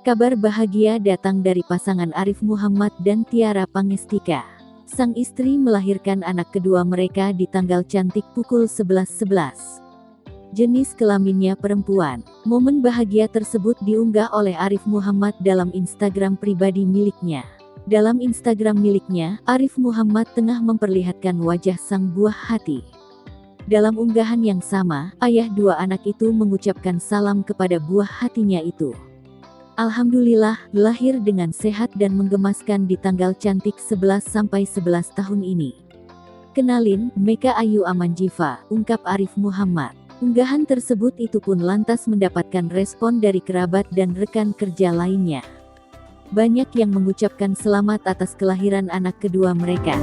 Kabar bahagia datang dari pasangan Arif Muhammad dan Tiara Pangestika. Sang istri melahirkan anak kedua mereka di tanggal cantik pukul 11.11. Jenis kelaminnya perempuan. Momen bahagia tersebut diunggah oleh Arif Muhammad dalam Instagram pribadi miliknya. Dalam Instagram miliknya, Arif Muhammad tengah memperlihatkan wajah sang buah hati. Dalam unggahan yang sama, ayah dua anak itu mengucapkan salam kepada buah hatinya itu. Alhamdulillah, lahir dengan sehat dan menggemaskan di tanggal cantik 11-11 tahun ini. Kenalin, Meka Ayu Amanjifa, ungkap Arif Muhammad. Unggahan tersebut itu pun lantas mendapatkan respon dari kerabat dan rekan kerja lainnya. Banyak yang mengucapkan selamat atas kelahiran anak kedua mereka.